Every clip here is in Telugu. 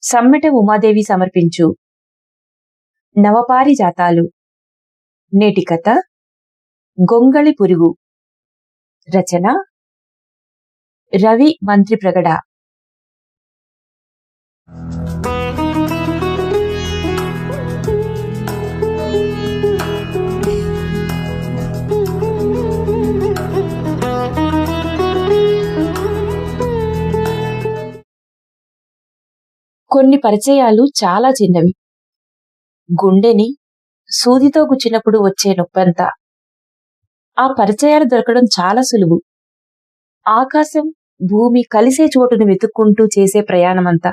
సమ్మెట ఉమాదేవి సమర్పించు నవపారిజాతాలు. నేటి కథ గొంగళి పురుగు. రచన రవి మంత్రి ప్రగడ. కొన్ని పరిచయాలు చాలా చిన్నవి. గుండెని సూదితో గుచ్చినప్పుడు వచ్చే నొప్పంతా. ఆ పరిచయాలు దొరకడం చాలా సులువు. ఆకాశం భూమి కలిసే చోటును వెతుక్కుంటూ చేసే ప్రయాణమంతా.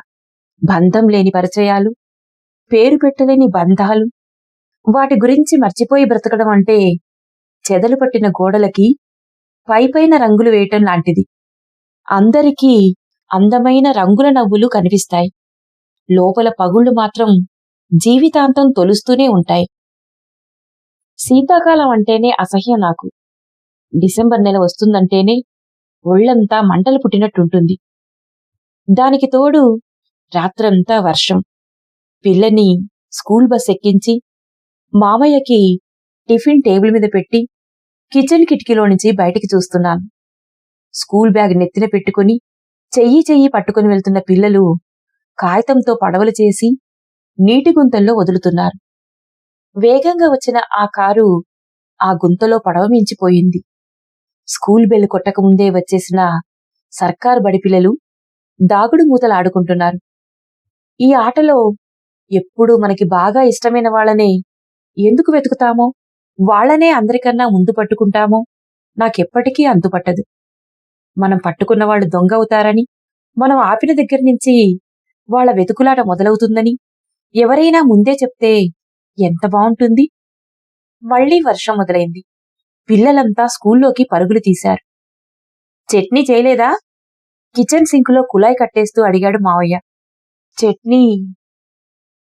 బంధం లేని పరిచయాలు, పేరు పెట్టలేని బంధాలు, వాటి గురించి మర్చిపోయి బ్రతకడం అంటే చెదలు పట్టిన గోడలకి పైపైన రంగులు వేయటం లాంటిది. అందరికీ అందమైన రంగుల నవ్వులు కనిపిస్తాయి, లోపల పగుళ్లు మాత్రం జీవితాంతం తొలుస్తూనే ఉంటాయి. శీతాకాలం అంటేనే అసహ్యం నాకు. డిసెంబర్ నెల వస్తుందంటేనే ఒళ్లంతా మంటలు పుట్టినట్టుంటుంది. దానికి తోడు రాత్రంతా వర్షం. పిల్లని స్కూల్ బస్ ఎక్కించి మామయ్యకి టిఫిన్ టేబుల్ మీద పెట్టి కిచెన్ కిటికీలో నుంచి బయటికి చూస్తున్నాను. స్కూల్ బ్యాగ్ నెత్తిన పెట్టుకుని చెయ్యి పట్టుకుని వెళ్తున్న పిల్లలు కాగితంతో పడవలు చేసి నీటి గుంతల్లో వదులుతున్నారు. వేగంగా వచ్చిన ఆ కారు ఆ గుంతలో పడవ మించిపోయింది. స్కూల్ బెల్ కొట్టకముందే వచ్చేసిన సర్కారు బడి పిల్లలు దాగుడు మూతలాడుకుంటున్నారు. ఈ ఆటలో ఎప్పుడూ మనకి బాగా ఇష్టమైన వాళ్ళనే ఎందుకు వెతుకుతామో, వాళ్లనే అందరికన్నా ముందు పట్టుకుంటామో నాకెప్పటికీ అంతుపట్టదు. మనం పట్టుకున్నవాళ్లు దొంగ అవుతారని, మనం ఆపిన దగ్గర నుంచి వాళ్ల వెతుకులాట మొదలవుతుందని ఎవరైనా ముందే చెప్తే ఎంత బావుంటుంది. మళ్లీ వర్షం మొదలైంది. పిల్లలంతా స్కూల్లోకి పరుగులు తీశారు. చట్నీ చేయలేదా? కిచెన్ సింకులో కుళాయి కట్టేస్తూ అడిగాడు మావయ్య. చట్నీ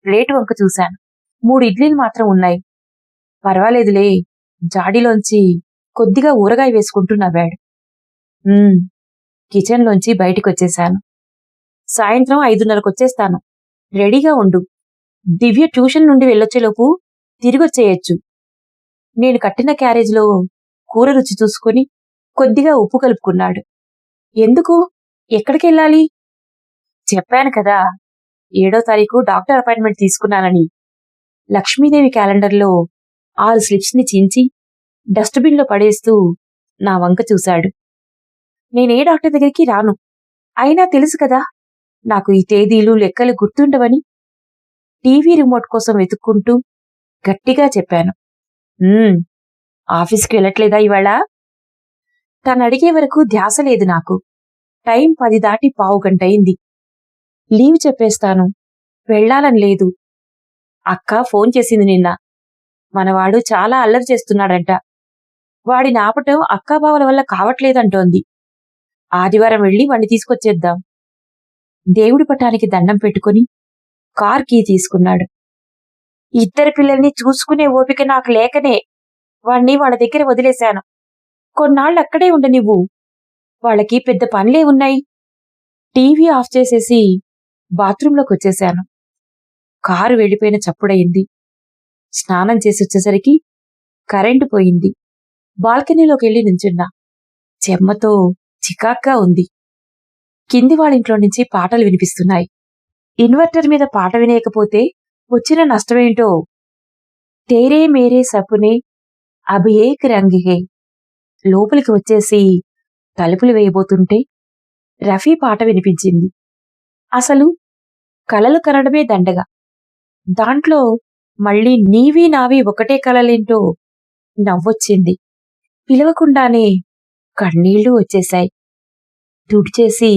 ప్లేటు వంక చూశాను. 3 ఇడ్లీలు మాత్రం ఉన్నాయి. పర్వాలేదులే. జాడీలోంచి కొద్దిగా ఊరగాయ వేసుకుంటూ నవ్వాడు. కిచెన్లోంచి బయటికొచ్చేశాను. సాయంత్రం 5:30కొచ్చేస్తాను. రెడీగా ఉండు. దివ్య ట్యూషన్ నుండి వెళ్ళొచ్చేలోపు తిరిగొచ్చేయచ్చు. నేను కట్టిన క్యారేజ్లో కూర రుచి చూసుకుని కొద్దిగా ఉప్పు కలుపుకున్నాడు. ఎందుకు? ఎక్కడికెళ్ళాలి? చెప్పాను కదా, 7వ తారీఖు డాక్టర్ అపాయింట్మెంట్ తీసుకున్నానని. లక్ష్మీదేవి క్యాలెండర్లో 6 స్లిప్స్ని చించి డస్ట్బిన్లో పడేస్తూ నా వంక చూశాడు. నేనే డాక్టర్ దగ్గరికి రాను. అయినా తెలుసు కదా నాకు ఈ తేదీలు లెక్కలు గుర్తుండవని. టీవీ రిమోట్ కోసం వెతుక్కుంటూ గట్టిగా చెప్పాను. ఆఫీస్కి వెళ్ళట్లేదా ఇవాళ? తనడిగే వరకు ధ్యాస లేదు నాకు. టైం 10 దాటి 15 గంటయింది. లీవ్ చెప్పేస్తాను, వెళ్లాలని లేదు. అక్క ఫోన్ చేసింది నిన్న. మనవాడు చాలా అల్లరి చేస్తున్నాడంట. వాడిని ఆపటం అక్కాబావల వల్ల కావట్లేదంటోంది. ఆదివారం వెళ్లి వాణ్ణి తీసుకొచ్చేద్దాం. దేవుడి పటానికి దండం పెట్టుకుని కార్ కీ తీసుకున్నాడు. 2 పిల్లల్ని చూసుకునే ఓపిక నాకు లేకనే వాణ్ణి వాళ్ళ దగ్గర వదిలేశాను. కొన్నాళ్ళు అక్కడే ఉండనివ్వు. వాళ్ళకి పెద్ద పనులే ఉన్నాయి. టీవీ ఆఫ్ చేసేసి బాత్రూంలోకి వచ్చేశాను. కారు వెళ్ళిపోయిన చప్పుడయింది. స్నానం చేసి వచ్చేసరికి కరెంటు పోయింది. బాల్కనీలోకి వెళ్ళి నుంచున్నా. చెమ్మతో చికాగ్గా ఉంది. కింది వాళ్ళింట్లో నుంచి పాటలు వినిపిస్తున్నాయి. ఇన్వర్టర్ మీద పాట వినేయకపోతే వచ్చిన నష్టమేంటో. తేరే మేరే సపునే అబ్ ఏక్ రంగ్ హే. లోపలికి వచ్చేసి తలుపులు వేయబోతుంటే రఫీ పాట వినిపించింది. అసలు కలలు కనడమే దండగా. దాంట్లో మళ్ళీ నీవీ నావీ ఒకటే కలలేంటో నవ్వొచ్చింది. పిలవకుండానే కన్నీళ్లు వచ్చేశాయి. తుడిచేసి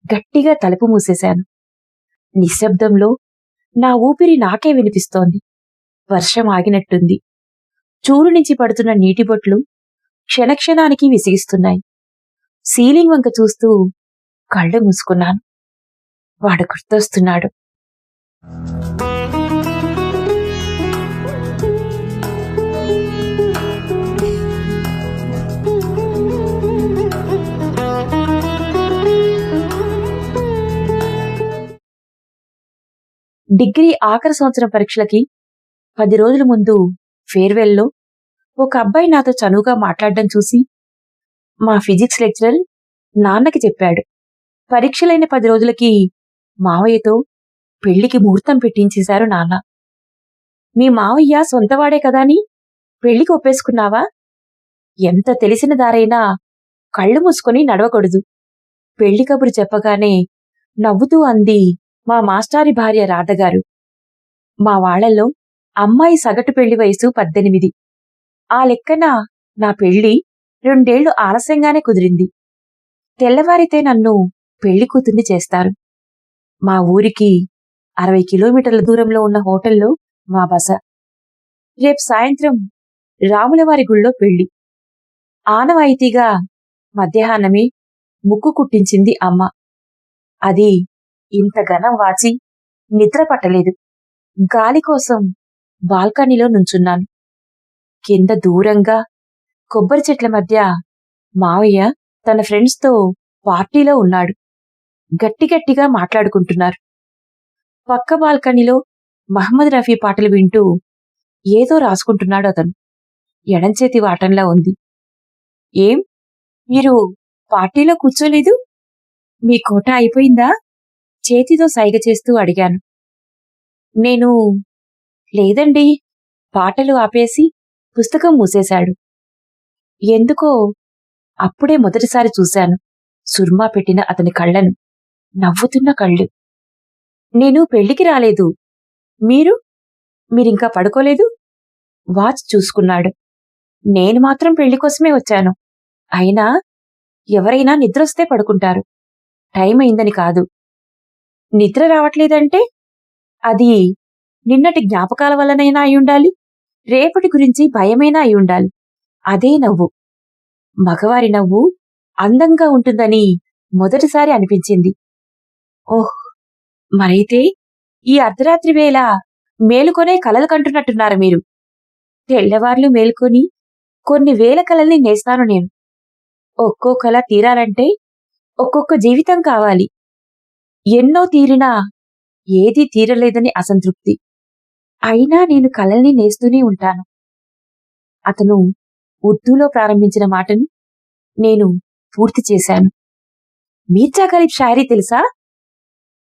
గట్టిగా తలుపు మూసేశాను. నిశ్శబ్దంలో నా ఊపిరి నాకే వినిపిస్తోంది. వర్షం ఆగినట్టుంది. చూరు నుంచి పడుతున్న నీటిబొట్లు క్షణక్షణానికి విసిగిస్తున్నాయి. సీలింగ్ వంక చూస్తూ కళ్ళు మూసుకున్నాను. వాడు గుర్తొస్తున్నాడు. డిగ్రీ ఆఖరి సంవత్సరం పరీక్షలకి 10 రోజుల ముందు ఫేర్వెల్లో ఒక అబ్బాయి నాతో చనువుగా మాట్లాడడం చూసి మా ఫిజిక్స్ లెక్చరర్ నాన్నకి చెప్పాడు. పరీక్షలైన 10 రోజులకి మావయ్యతో పెళ్లికి ముహూర్తం పెట్టించేశారు నాన్న. మీ మావయ్య సొంతవాడే కదా అని పెళ్లికి ఒప్పేసుకున్నావా? ఎంత తెలిసిన దారైనా కళ్ళు మూసుకొని నడవకూడదు. పెళ్లి కబురు చెప్పగానే నవ్వుతూ అంది మా మాస్టారి భార్య రాధగారు. మా వాళ్లలో అమ్మాయి సగటు పెళ్లి వయసు 18. ఆ లెక్కన నా పెళ్లి 2 ఏళ్లు ఆలస్యంగానే కుదిరింది. తెల్లవారితే నన్ను పెళ్లి కూతుర్ని చేస్తారు. మా ఊరికి 60 కిలోమీటర్ల దూరంలో ఉన్న హోటల్లో మా బస. రేపు సాయంత్రం రాములవారి గుళ్ళో పెళ్లి. ఆనవాయితీగా మధ్యాహ్నమే ముక్కు కుట్టించింది అమ్మ. అది ఇంత ఘనం వాచి నిద్ర పట్టలేదు. గాలి కోసం బాల్కనీలో నుంచున్నాను. కింద దూరంగా కొబ్బరి చెట్ల మధ్య మావయ్య తన ఫ్రెండ్స్తో పార్టీలో ఉన్నాడు. గట్టిగట్టిగా మాట్లాడుకుంటున్నారు. పక్క బాల్కనీలో మహమ్మద్ రఫీ పాటలు వింటూ ఏదో రాసుకుంటున్నాడు అతను. ఎడంచేతి వాటంలా ఉంది. ఏం, మీరు పార్టీలో కూర్చోలేదు? మీ కోట అయిపోయిందా? చేతితో సైగ చేస్తూ అడిగాను. నేను లేదండి, పాటలు ఆపేసి పుస్తకం మూసేశాడు. ఎందుకో అప్పుడే మొదటిసారి చూశాను సుర్మా పెట్టిన అతని కళ్ళను, నవ్వుతున్న కళ్ళు. నేను పెళ్లికి రాలేదు. మీరింకా పడుకోలేదు? వాచ్ చూసుకున్నాడు. నేను మాత్రం పెళ్లి కోసమే వచ్చాను. అయినా ఎవరైనా నిద్రొస్తే పడుకుంటారు, టైం అయిందని కాదు. నిద్ర రావట్లేదంటే అది నిన్నటి జ్ఞాపకాల వల్లనైనా అయ్యుండాలి, రేపటి గురించి భయమైనా అయ్యుండాలి. అదే నవ్వు. మగవారి నవ్వు అందంగా ఉంటుందని మొదటిసారి అనిపించింది. ఓహ్, మరైతే ఈ అర్ధరాత్రి వేళ మేలుకొనే కలలు కంటున్నట్టున్నారు మీరు. తెల్లవార్లు మేల్కొని కొన్ని వేల కలల్ని నేస్తాను నేను. ఒక్కో కల తీరాలంటే ఒక్కొక్క జీవితం కావాలి. ఎన్నో తీరినా ఏదీ తీరలేదని అసంతృప్తి. అయినా నేను కలల్ని నేస్తూనే ఉంటాను. అతను ఉర్దూలో ప్రారంభించిన మాటను నేను పూర్తి చేశాను. మీర్జా గరీబ్ షాయరీ తెలుసా?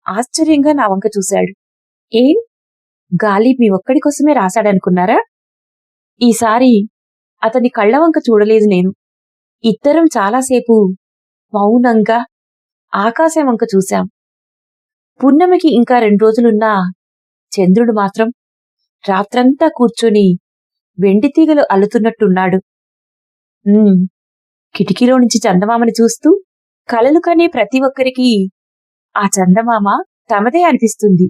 ఆశ్చర్యంగా నా వంక చూశాడు. ఏం, గాలిబ్ మీ ఒక్కడి కోసమే రాశాడనుకున్నారా? ఈసారి అతని కళ్ల వంక చూడలేదు నేను. ఇద్దరం చాలాసేపు మౌనంగా ఆకాశం వంక చూశాం. పున్నమికి ఇంకా 2 రోజులున్నా చంద్రుడు మాత్రం రాత్రంతా కూర్చొని వెండితీగలు అల్లుతున్నట్టున్నాడు. కిటికీలో నుంచి చందమామని చూస్తూ కలలు కనే ప్రతి ఒక్కరికి ఆ చందమామ తమదే అనిపిస్తుంది.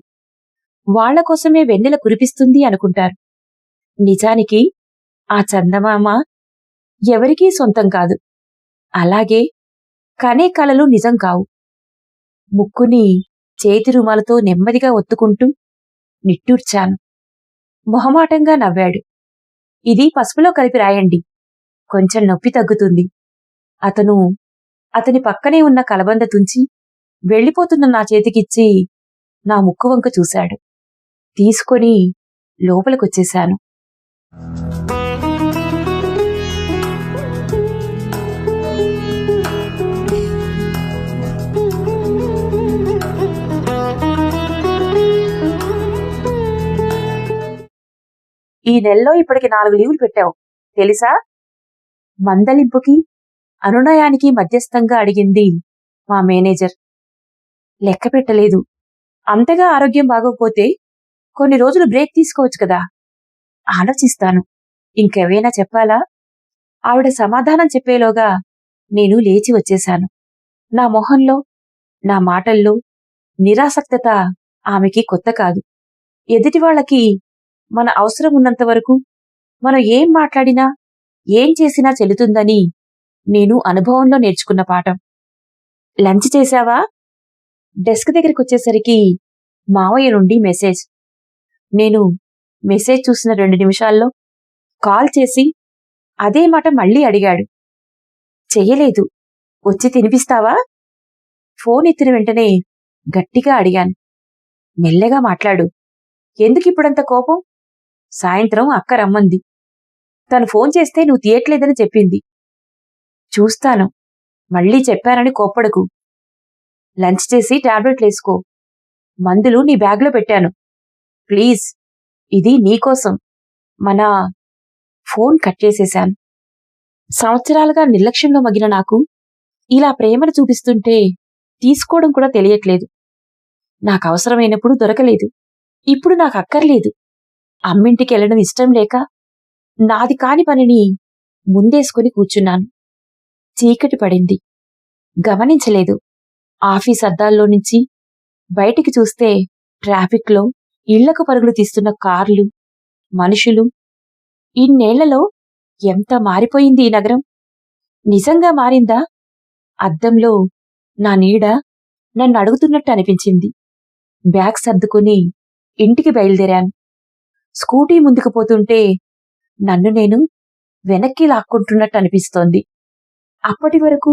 వాళ్ల కోసమే వెన్నెల కురిపిస్తుంది అనుకుంటారు. నిజానికి ఆ చందమామ ఎవరికీ సొంతం కాదు. అలాగే కనే కలలు నిజం కావు. ముక్కుని చేతి రుమాలతో నెమ్మదిగా ఒత్తుకుంటూ నిట్టూర్చాను. మొహమాటంగా నవ్వాడు. ఇది పసుపులో కలిపి రాయండి, కొంచెం నొప్పి తగ్గుతుంది. అతని పక్కనే ఉన్న కలబంద తుంచి వెళ్ళిపోతున్న నా చేతికిచ్చి నా ముక్కు వంక చూశాడు. తీసుకొని లోపలికొచ్చేశాను. ఈ నెలలో ఇప్పటికి 4 లీవులు పెట్టావు తెలుసా? మందలింపుకి అనునయానికి మధ్యస్థంగా అడిగింది మా మేనేజర్. లెక్క పెట్టలేదు. అంతగా ఆరోగ్యం బాగోకపోతే కొన్ని రోజులు బ్రేక్ తీసుకోవచ్చు కదా. ఆలోచిస్తాను. ఇంకేవైనా చెప్పాలా? ఆవిడ సమాధానం చెప్పేలోగా నేను లేచి వచ్చేశాను. నా మొహంలో, నా మాటల్లో నిరాసక్తత ఆమెకి కొత్త కాదు. ఎదుటివాళ్లకి మన అవసరం ఉన్నంత వరకు మనం ఏం మాట్లాడినా ఏం చేసినా చెల్లుతుందని నేను అనుభవంలో నేర్చుకున్న పాఠం. లంచ్ చేశావా? డెస్క్ దగ్గరికి వచ్చేసరికి మావయ్య నుండి మెసేజ్. నేను మెసేజ్ చూసిన 2 నిమిషాల్లో కాల్ చేసి అదే మాట మళ్ళీ అడిగాడు. చెయ్యలేదు. వచ్చి తినిపిస్తావా? ఫోన్ ఎత్తిన వెంటనే గట్టిగా అడిగాను. మెల్లగా మాట్లాడు. ఎందుకిప్పుడంత కోపం? సాయంత్రం అక్క రమ్మంది. తను ఫోన్ చేస్తే నువ్వు తీయట్లేదని చెప్పింది. చూస్తాను. మళ్ళీ చెప్పానని కోప్పడకు. లంచ్ చేసి టాబ్లెట్లేసుకో. మందులు నీ బ్యాగ్లో పెట్టాను. ప్లీజ్, ఇది నీకోసం. మన ఫోన్ కట్ చేసేశాను. సంవత్సరాలుగా నిర్లక్ష్యంలో మగిన నాకు ఇలా ప్రేమను చూపిస్తుంటే తీసుకోవడం కూడా తెలియట్లేదు. నాకు అవసరమైనప్పుడు దొరకలేదు. ఇప్పుడు నాకు అక్కర్లేదు. అమ్మింటికెళ్లడం ఇష్టం లేక నాది కాని పనిని ముందేసుకుని కూర్చున్నాను. చీకటి పడింది. గమనించలేదు. ఆఫీస్ అద్దాల్లో నుంచి బయటికి చూస్తే ట్రాఫిక్లో ఇళ్లకు పరుగులు తీస్తున్న కార్లు, మనుషులు. ఇన్నేళ్లలో ఎంత మారిపోయింది ఈ నగరం. నిజంగా మారిందా? అద్దంలో నా నీడ నన్ను అడుగుతున్నట్టు అనిపించింది. బ్యాగ్ సర్దుకుని ఇంటికి బయలుదేరాను. స్కూటీ ముందుకు పోతుంటే నన్ను నేను వెనక్కి లాక్కుంటున్నట్టు అనిపిస్తోంది. అప్పటి వరకు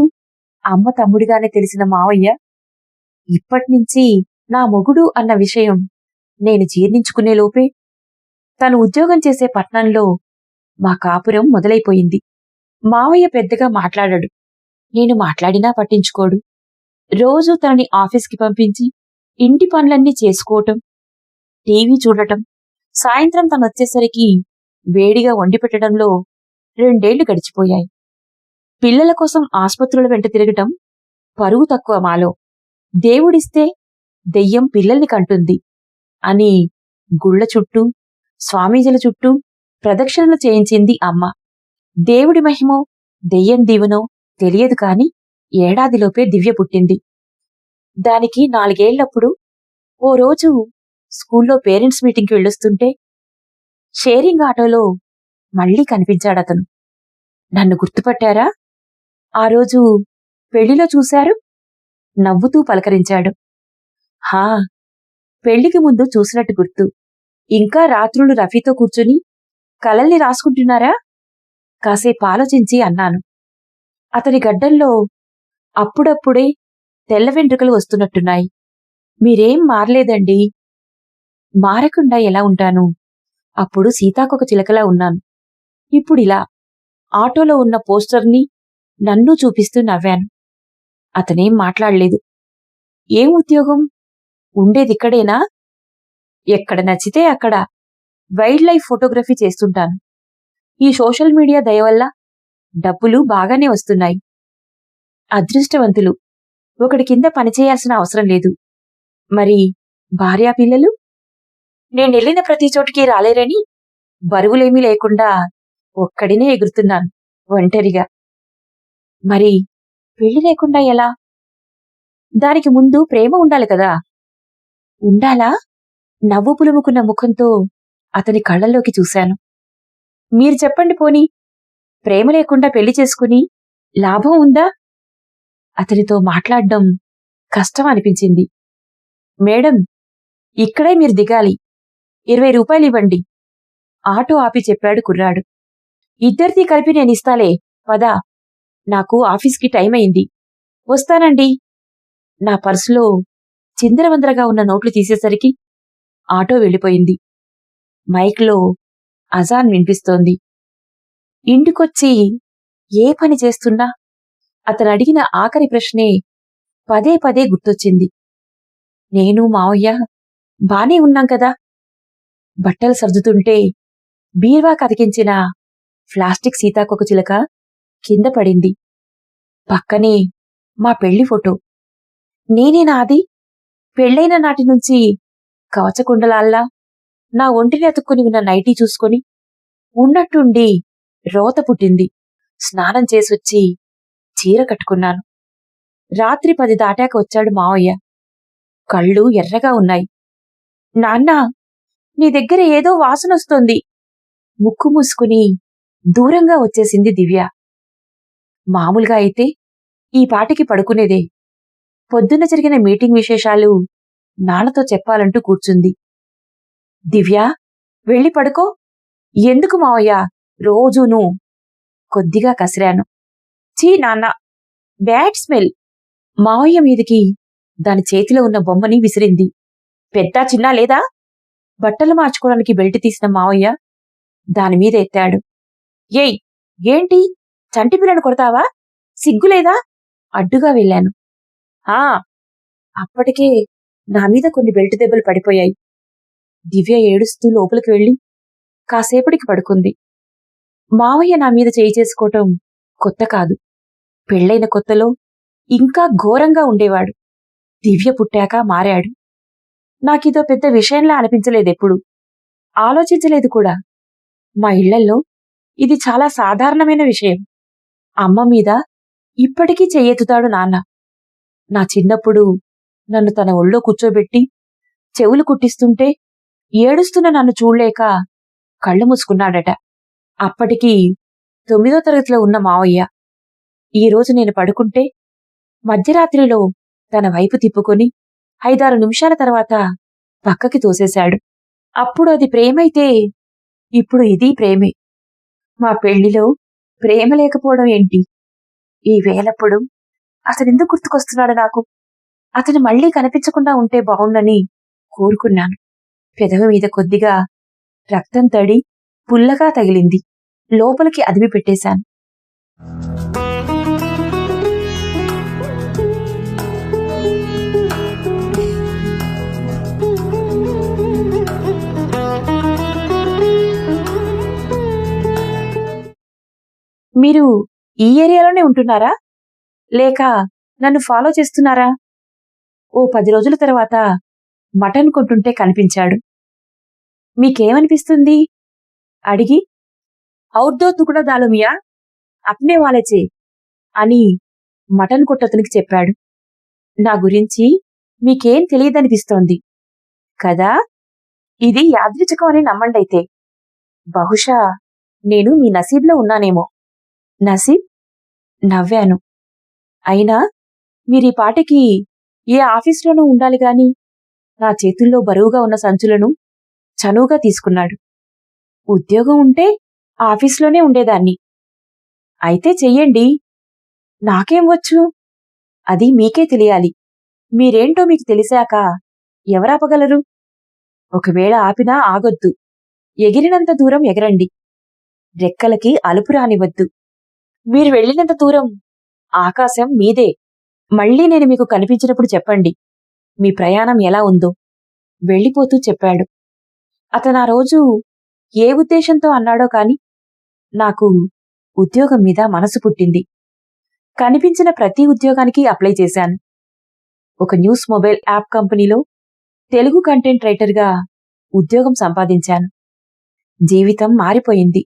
అమ్మ తమ్ముడిగానే తెలిసిన మావయ్య ఇప్పట్నుంచి నా మొగుడు అన్న విషయం నేను జీర్ణించుకునేలోపే తను ఉద్యోగం చేసే పట్నంలో మా కాపురం మొదలైపోయింది. మావయ్య పెద్దగా మాట్లాడాడు. నేను మాట్లాడినా పట్టించుకోడు. రోజూ తనని ఆఫీస్కి పంపించి ఇంటి పనులన్నీ చేసుకోవటం, టీవీ చూడటం, సాయంత్రం తనొచ్చేసరికి వేడిగా వండిపెట్టడంలో 2 ఏళ్లు గడిచిపోయాయి. పిల్లల కోసం ఆస్పత్రుల వెంట తిరగటం పరువు తక్కువ మాలో. దేవుడిస్తే దెయ్యం పిల్లల్ని కంటుంది అని గుళ్ల చుట్టూ, స్వామీజీల చుట్టూ ప్రదక్షిణలు చేయించింది అమ్మ. దేవుడి మహిమో దెయ్యం దీవెనో తెలియదు కాని ఏడాదిలోపే దివ్య పుట్టింది. దానికి 4 ఏళ్లప్పుడు ఓ రోజు స్కూల్లో పేరెంట్స్ మీటింగ్కి వెళ్ళొస్తుంటే షేరింగ్ ఆటోలో మళ్లీ కనిపించాడతను. నన్ను గుర్తుపట్టారా? ఆ రోజు పెళ్లిలో చూశారు? నవ్వుతూ పలకరించాడు. హా, పెళ్లికి ముందు చూసినట్టు గుర్తు. ఇంకా రాత్రులు రఫీతో కూర్చుని కలల్ని రాసుకుంటున్నారా? కాసేపు ఆలోచించి అన్నాను. అతని గడ్డంలో అప్పుడప్పుడే తెల్ల వెంట్రుకలు వస్తున్నట్టున్నాయి. మీరేం మారలేదండి. మారకుండా ఎలా ఉంటాను? అప్పుడు సీతాకొక చిలకలా ఉన్నాను. ఇప్పుడిలా ఆటోలో ఉన్న పోస్టర్ని నన్ను చూపిస్తూ నవ్వాను. అతనేం మాట్లాడలేదు. ఏం ఉద్యోగం? ఉండేదిక్కడేనా? ఎక్కడ నచ్చితే అక్కడ వైల్డ్ లైఫ్ ఫోటోగ్రఫీ చేస్తుంటాను. ఈ సోషల్ మీడియా దయవల్ల డబ్బులు బాగానే వస్తున్నాయి. అదృష్టవంతులు. ఒకడి కింద పనిచేయాల్సిన అవసరం లేదు. మరి భార్యాపిల్లలు? నేనెళ్ళిన ప్రతి చోటికి రాలేరని బరువులేమీ లేకుండా ఒక్కడినే ఎగురుతున్నాను ఒంటరిగా. మరి పెళ్లి లేకుండా ఎలా? దానికి ముందు ప్రేమ ఉండాలి కదా. ఉండాలా? నవ్వు పులుముకున్న ముఖంతో అతని కళ్లల్లోకి చూశాను. మీరు చెప్పండి పోనీ, ప్రేమ లేకుండా పెళ్లి చేసుకుని లాభం ఉందా? అతనితో మాట్లాడడం కష్టం అనిపించింది. మేడం, ఇక్కడే మీరు దిగాలి. 20 రూపాయలు ఇవ్వండి. ఆటో ఆపి చెప్పాడు కుర్రాడు. ఇద్దరిది కలిపి నేనిస్తాలే, పదా. నాకు ఆఫీస్కి టైం అయింది. వస్తానండి. నా పర్సులో చిందరవందరగా ఉన్న నోట్లు తీసేసరికి ఆటో వెళ్ళిపోయింది. మైక్లో అజాన్ వినిపిస్తోంది. ఇంటికొచ్చి ఏ పని చేస్తున్నా అతనడిగిన ఆఖరి ప్రశ్నే పదే పదే గుర్తొచ్చింది. నేను మావయ్య బానే ఉన్నాం కదా. బట్టలు సర్దుతుంటే బీర్వా కతికించిన ప్లాస్టిక్ సీతాకొక చిలక కింద పడింది. పక్కనే మా పెళ్లి ఫోటో. నేనేనా అది? పెళ్లైన నాటి నుంచి కవచకుండలాల్లా నా ఒంటిని అతుక్కుని ఉన్న నైటీ చూసుకొని ఉన్నట్టుండి రోత పుట్టింది. స్నానం చేసొచ్చి చీర కట్టుకున్నాను. రాత్రి 10 దాటాక వచ్చాడు మావయ్య. కళ్ళు ఎర్రగా ఉన్నాయి. నాన్నా, నీ దగ్గర ఏదో వాసనొస్తోంది. ముక్కు మూసుకుని దూరంగా వచ్చేసింది దివ్య. మామూలుగా అయితే ఈ పాటికి పడుకునేదే. పొద్దున్న జరిగిన మీటింగ్ విశేషాలు నాన్నతో చెప్పాలంటూ కూర్చుంది. దివ్య, వెళ్ళి పడుకో. ఎందుకు మావయ్య రోజూను? కొద్దిగా కసిరాను. చీ నాన్న, బ్యాడ్ స్మెల్. మావయ్య మీదికి దాని చేతిలో ఉన్న బొమ్మని విసిరింది. పెద్ద చిన్న లేదా? బట్టలు మార్చుకోవడానికి బెల్ట్ తీసిన మావయ్య దానిమీద ఎత్తాడు. ఏయ్, ఏంటి చంటి పిల్లను కొడతావా? సిగ్గులేదా? అడ్డుగా వెళ్ళాను. ఆ, అప్పటికే నా మీద కొన్ని బెల్ట్ దెబ్బలు పడిపోయాయి. దివ్య ఏడుస్తూ లోపలికి వెళ్లి కాసేపటికి పడుకుంది. మావయ్య నా మీద చేయి చేసుకోవటం కొత్త కాదు. పెళ్లైన కొత్తలో ఇంకా ఘోరంగా ఉండేవాడు. దివ్య పుట్టాక మారాడు. నాకిదో పెద్ద విషయంలా అనిపించలేదెప్పుడు. ఆలోచించలేదు కూడా. మా ఇళ్లల్లో ఇది చాలా సాధారణమైన విషయం. అమ్మ మీద ఇప్పటికీ చెయ్యెత్తుతాడు నాన్న. నా చిన్నప్పుడు నన్ను తన ఒళ్ళో కూర్చోబెట్టి చెవులు కుట్టిస్తుంటే ఏడుస్తున్న నన్ను చూడలేక కళ్ళు మూసుకున్నాడట. అప్పటికి 9వ తరగతిలో ఉన్న మావయ్య ఈరోజు నేను పడుకుంటే మధ్యరాత్రిలో తన వైపు తిప్పుకొని 5-6 నిమిషాల తర్వాత పక్కకి తోసేశాడు. అప్పుడు అది ప్రేమైతే ఇప్పుడు ఇది ప్రేమే. మా పెళ్లిలో ప్రేమ లేకపోవడం ఏంటి? ఈ వేళప్పుడు అతనెందుకు గుర్తుకొస్తున్నాడు నాకు? అతను మళ్లీ కనిపించకుండా ఉంటే బావుండని కోరుకున్నాను. పెదవి మీద కొద్దిగా రక్తం తడి పుల్లగా తగిలింది. లోపలికి అదిమి పెట్టేశాను. మీరు ఈ ఏరియాలోనే ఉంటున్నారా? లేక నన్ను ఫాలో చేస్తున్నారా? ఓ 10 రోజుల తర్వాత మటన్ కొంటుంటే కనిపించాడు. మీకేమనిపిస్తుంది? అడిగి, ఔర్దో తుకుడా దాలుమియా అప్నే వాలేచే అని మటన్ కొట్టతనికి చెప్పాడు. నా గురించి మీకేం తెలియదనిపిస్తోంది కదా? ఇది యాదృచ్ఛికమని నమ్మండైతే. బహుశా నేను మీ నసీబ్లో ఉన్నానేమో. నసీబ్? నవ్వాను. అయినా మీరీ పాటికి ఏ ఆఫీసులోనూ ఉండాలి గాని నా చేతుల్లో బరువుగా ఉన్న సంచులను చనువుగా తీసుకున్నాడు. ఉద్యోగం ఉంటే ఆఫీసులోనే ఉండేదాన్ని. అయితే చెయ్యండి. నాకేం వచ్చు? అది మీకే తెలియాలి. మీరేంటో మీకు తెలిసాక ఎవరాపగలరు? ఒకవేళ ఆపినా ఆగొద్దు. ఎగిరినంత దూరం ఎగరండి. రెక్కలకి అలుపు రానివద్దు. మీరు వెళ్ళినంత దూరం ఆకాశం మీదే. మళ్లీ నేను మీకు కనిపించినప్పుడు చెప్పండి మీ ప్రయాణం ఎలా ఉందో. వెళ్ళిపోతూ చెప్పాడు. అతనా రోజు ఏ ఉద్దేశంతో అన్నాడో కాని నాకు ఉద్యోగం మీద మనసు పుట్టింది. కనిపించిన ప్రతి ఉద్యోగానికి అప్లై చేశాను. ఒక న్యూస్ మొబైల్ యాప్ కంపెనీలో తెలుగు కంటెంట్ రైటర్గా ఉద్యోగం సంపాదించాను. జీవితం మారిపోయింది.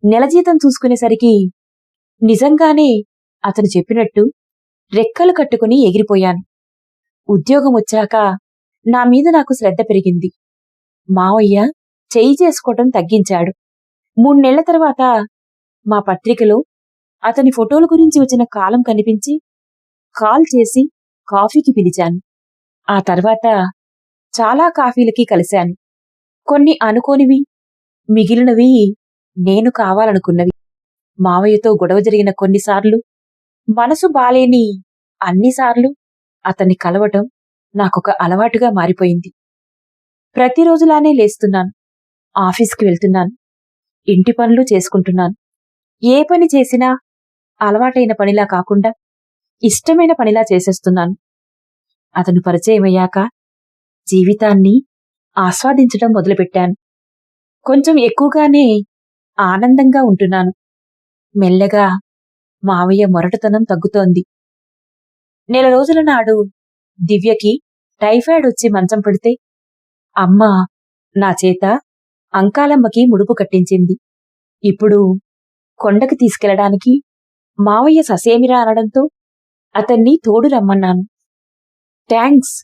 నెల జీతం చూసుకునేసరికి నిజంగానే అతను చెప్పినట్టు రెక్కలు కట్టుకుని ఎగిరిపోయాను. ఉద్యోగం వచ్చాక నా మీద నాకు శ్రద్ధ పెరిగింది. మావయ్య చెయ్యి చేసుకోవటం తగ్గించాడు. 3 నెలల తర్వాత మా పత్రికలో అతని ఫోటోల గురించి వచ్చిన కాలం కనిపించి కాల్ చేసి కాఫీకి పిలిచాను. ఆ తర్వాత చాలా కాఫీలకి కలిశాను. కొన్ని అనుకోనివి, మిగిలినవి నేను కావాలనుకున్నవి. మావయ్యతో గొడవ జరిగిన కొన్నిసార్లు, మనసు బాలేని అన్నిసార్లు అతన్ని కలవటం నాకొక అలవాటుగా మారిపోయింది. ప్రతిరోజులానే లేస్తున్నాను, ఆఫీస్కి వెళ్తున్నాను, ఇంటి పనులు చేసుకుంటున్నాను. ఏ పని చేసినా అలవాటైన పనిలా కాకుండా ఇష్టమైన పనిలా చేసేస్తున్నాను. అతను పరిచయమయ్యాక జీవితాన్ని ఆస్వాదించడం మొదలుపెట్టాను. కొంచెం ఎక్కువగానే ఆనందంగా ఉంటున్నాను. మెల్లగా మావయ్య మొరటుతనం తగ్గుతోంది. నెల రోజుల నాడు దివ్యకి టైఫాయిడ్ వచ్చి మంచం పడితే అమ్మ నా చేత అంకాలమ్మకి ముడుపు కట్టించింది. ఇప్పుడు కొండకి తీసుకెళ్లడానికి మావయ్య ససేమిరా అనడంతో అతన్ని తోడు రమ్మన్నాను. థ్యాంక్స్,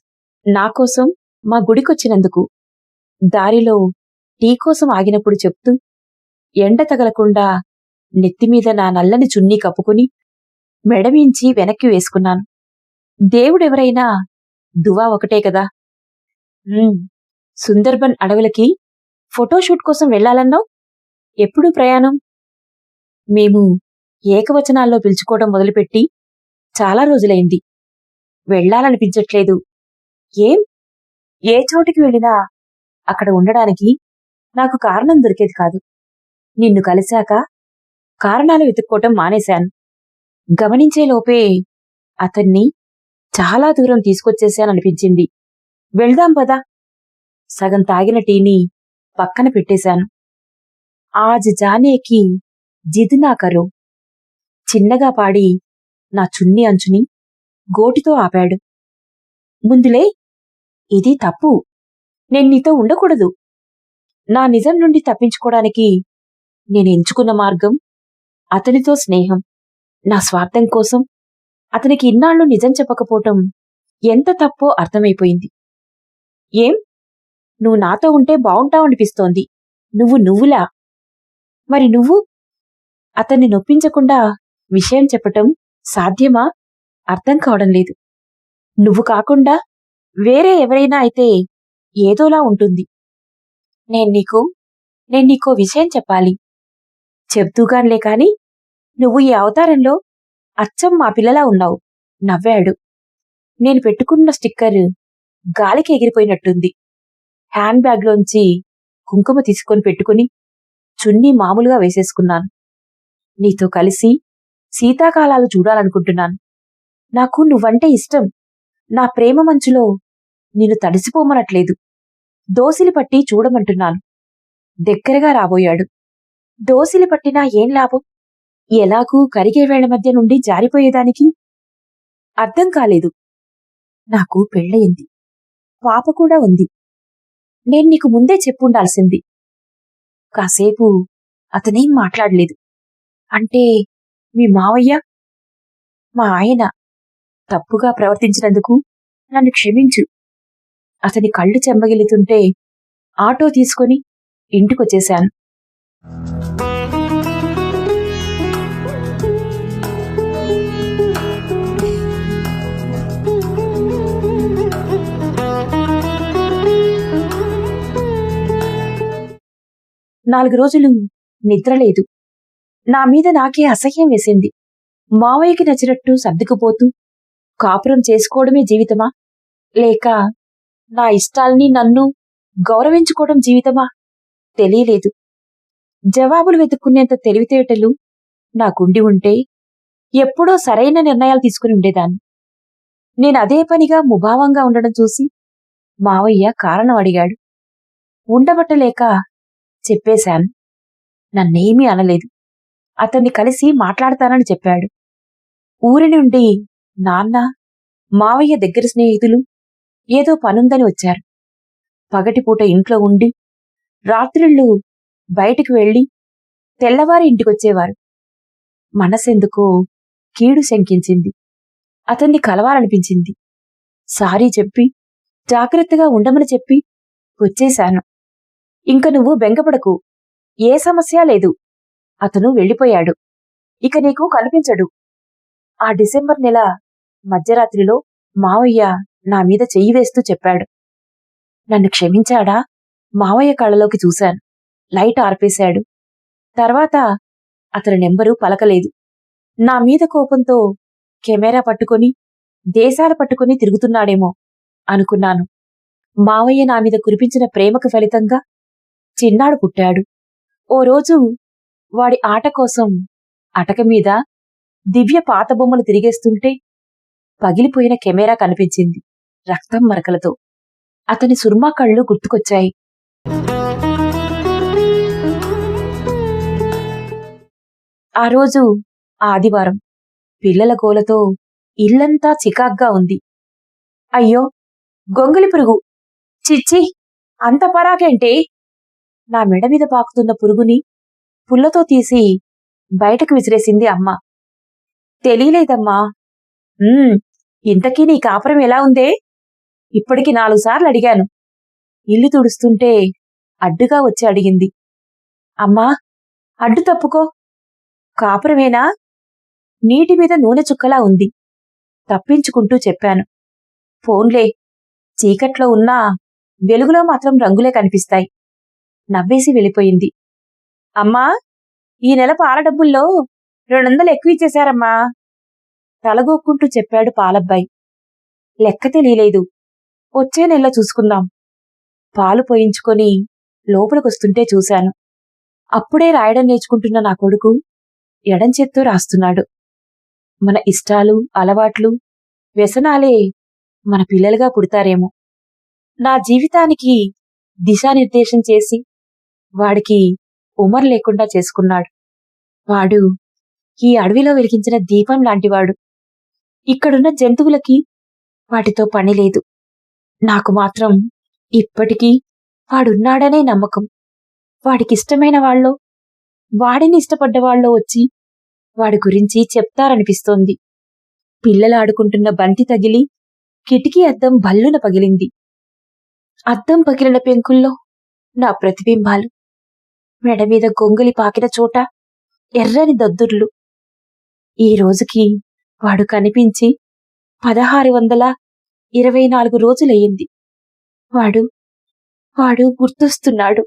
నాకోసం మా గుడికొచ్చినందుకు. దారిలో టీ కోసం ఆగినప్పుడు చెప్తూ ఎండ తగలకుండా నెత్తిమీద నా నల్లని చున్నీ కప్పుకుని మెడమించి వెనక్కి వేసుకున్నాను. దేవుడెవరైనా దువా ఒకటే కదా. "ఉమ్, సుందర్బన్ అడవులకి ఫోటోషూట్ కోసం వెళ్లాలన్నావు. ఎప్పుడు ప్రయాణం?" మేము ఏకవచనాల్లో పిలుచుకోవడం మొదలుపెట్టి చాలా రోజులైంది. వెళ్లాలనిపించట్లేదు. ఏం? ఏ చోటికి వెళ్ళినా అక్కడ ఉండడానికి నాకు కారణం దొరికేది కాదు. నిన్ను కలిశాక కారణాలు వెతుక్కోవటం మానేశాను. గమనించేలోపే అతన్ని చాలా దూరం తీసుకొచ్చేశాననిపించింది. వెళ్దాం పదా. సగం తాగిన టీని పక్కన పెట్టేశాను. ఆజ్ జానేకి జిద్ నా కరో చిన్నగా పాడి నా చున్నీ అంచుని గోటితో ఆపాడు. ముందులే, ఇది తప్పు. నేను నీతో ఉండకూడదు. నా నిజం నుండి తప్పించుకోవడానికి నేను ఎంచుకున్న మార్గం అతనితో స్నేహం. నా స్వార్థం కోసం అతనికి ఇన్నాళ్లు నిజం చెప్పకపోవటం ఎంత తప్పో అర్థమైపోయింది. ఏం? నువ్వు నాతో ఉంటే బావుంటావనిపిస్తోంది. నువ్వు నువ్వులా. మరి నువ్వు? అతన్ని నొప్పించకుండా విషయం చెప్పటం సాధ్యమా? అర్థం కావడం లేదు. నువ్వు కాకుండా వేరే ఎవరైనా అయితే ఏదోలా ఉంటుంది. నేను నీకో విషయం చెప్పాలి. చెప్తూగాన్లే కాని నువ్వు ఈ అవతారంలో అచ్చం మా పిల్లలా ఉన్నావు. నవ్వాడు. నేను పెట్టుకున్న స్టిక్కర్ గాలికి ఎగిరిపోయినట్టుంది. హ్యాండ్ బ్యాగ్లోంచి కుంకుమ తీసుకొని పెట్టుకుని చున్నీ మామూలుగా వేసేసుకున్నాను. నీతో కలిసి శీతాకాలాలు చూడాలనుకుంటున్నాను. నాకు నువ్వంటే ఇష్టం. నా ప్రేమ మంచులో నిన్ను తడిసిపోమనట్లేదు. దోసిలి పట్టి చూడమంటున్నాను. దగ్గరగా రాబోయాడు. దోసిలి పట్టినా ఏం లాభం? ఎలాగూ కరిగే వేళ్ల మధ్య నుండి జారిపోయేదానికి? అర్థం కాలేదు. నాకు పెళ్ళయింది. పాప కూడా ఉంది. నేను నీకు ముందే చెప్పుండాల్సింది. కాసేపు అతనేం మాట్లాడలేదు. అంటే మీ మావయ్య? మా ఆయన తప్పుగా ప్రవర్తించినందుకు నన్ను క్షమించు. అతని కళ్ళు చెమ్మగిలుతుంటే ఆటో తీసుకొని ఇంటికొచ్చేశాను. నాలుగు రోజులు నిద్రలేదు. నా మీద నాకే అసహ్యం వేసింది. మావయ్యకి నచ్చినట్టు సర్దుకుపోతూ కాపురం చేసుకోవడమే జీవితమా, లేక నా ఇష్టాల్ని నన్ను గౌరవించుకోవడం జీవితమా తెలియలేదు. జవాబులు వెతుక్కునేంత తెలివితేటలు నాకుండి ఉంటే ఎప్పుడో సరైన నిర్ణయాలు తీసుకుని ఉండేదాన్ని. నేనదే పనిగా ముభావంగా ఉండడం చూసి మావయ్య కారణం అడిగాడు. ఉండబట్టలేక చెప్పేశాను. నన్నేమీ అనలేదు. అతన్ని కలిసి మాట్లాడతానని చెప్పాడు. ఊరి నుండి నాన్న, మావయ్య దగ్గర స్నేహితులు ఏదో పనుందని వచ్చారు. పగటిపూట ఇంట్లో ఉండి రాత్రిళ్ళు బయటికి వెళ్లి తెల్లవారి ఇంటికొచ్చేవారు. మనసెందుకో కీడు శంకించింది. అతన్ని కలవాలనిపించింది. సారీ చెప్పి జాగ్రత్తగా ఉండమని చెప్పి వచ్చేశాను. ఇంక నువ్వు బెంగపడకు. ఏ సమస్య లేదు. అతను వెళ్ళిపోయాడు. ఇక నీకు కనిపించడు. ఆ డిసెంబర్ నెల మధ్యరాత్రిలో మావయ్య నా మీద చెయ్యి వేస్తూ చెప్పాడు. నన్ను క్షమించాడా? మావయ్య కళ్ళలోకి చూశాను. లైట్ ఆర్పేశాడు. తర్వాత అతని నెంబరు పలకలేదు. నా మీద కోపంతో కెమెరా పట్టుకొని దేశాలు పట్టుకుని తిరుగుతున్నాడేమో అనుకున్నాను. మావయ్య నా మీద కురిపించిన ప్రేమకు ఫలితంగా చిన్నాడు పుట్టాడు. ఓ రోజు వాడి ఆట కోసం అటక మీద దివ్య పాత బొమ్మలు తిరిగేస్తుంటే పగిలిపోయిన కెమెరా కనిపించింది రక్తం మరకలతో. అతని సుర్మా కళ్ళు గుర్తుకొచ్చాయి. ఆ రోజు ఆదివారం. పిల్లల గోలతో ఇల్లంతా చికాగ్గా ఉంది. అయ్యో, గొంగలి పురుగు! చిచ్చి, అంత పరాకేంటే? నా మెడ మీద పాకుతున్న పురుగుని పుల్లతో తీసి బయటకు విసిరేసింది అమ్మ. తెలియలేదమ్మా. ఇంతకీ నీ కాపురం ఎలా ఉందే? ఇప్పటికి 4 సార్లు అడిగాను. ఇల్లు తుడుస్తుంటే అడ్డుగా వచ్చి అడిగింది. అమ్మా, అడ్డు తప్పుకో. కాపురమేనా? నీటి మీద నూనె చుక్కలా ఉంది. తప్పించుకుంటూ చెప్పాను. ఫోన్లే, చీకట్లో ఉన్నా వెలుగులో మాత్రం రంగులే కనిపిస్తాయి. నవ్వేసి వెళ్ళిపోయింది. అమ్మా, ఈ నెల పాల డబ్బుల్లో 200 ఎక్కువ ఇచ్చేశారమ్మా, తలగొక్కుంటూ చెప్పాడు పాలబ్బాయి. లెక్క తెలియలేదు, వచ్చే నెలలో చూసుకుందాం. పాలు పోయించుకొని లోపలికొస్తుంటే చూశాను. అప్పుడే రాయడం నేర్చుకుంటున్న నా కొడుకు ఎడం చేత్తో రాస్తున్నాడు. మన ఇష్టాలు, అలవాట్లు, వ్యసనాలే మన పిల్లలుగా పుడతారేమో. నా జీవితానికి దిశానిర్దేశం చేసి వాడికి ఉమర్ లేకుండా చేసుకున్నాడు. వాడు ఈ అడవిలో వెలిగించిన దీపం లాంటివాడు. ఇక్కడున్న జంతువులకి వాటితో పని లేదు. నాకు మాత్రం ఇప్పటికీ వాడున్నాడనే నమ్మకం. వాడికిష్టమైన వాళ్ళో, వాడిని ఇష్టపడ్డవాళ్ళో వచ్చి వాడి గురించి చెప్తారనిపిస్తోంది. పిల్లలాడుకుంటున్న బంతి తగిలి కిటికీ అద్దం భల్లున పగిలింది. అద్దం పగిలిన పెంకుల్లో నా ప్రతిబింబాలు, మెడమీద గొంగలి పాకిన చోట ఎర్రని దద్దుర్లు. ఈ రోజుకి వాడు కనిపించి 1624 రోజులయ్యింది. వాడు గుర్తొస్తున్నాడు.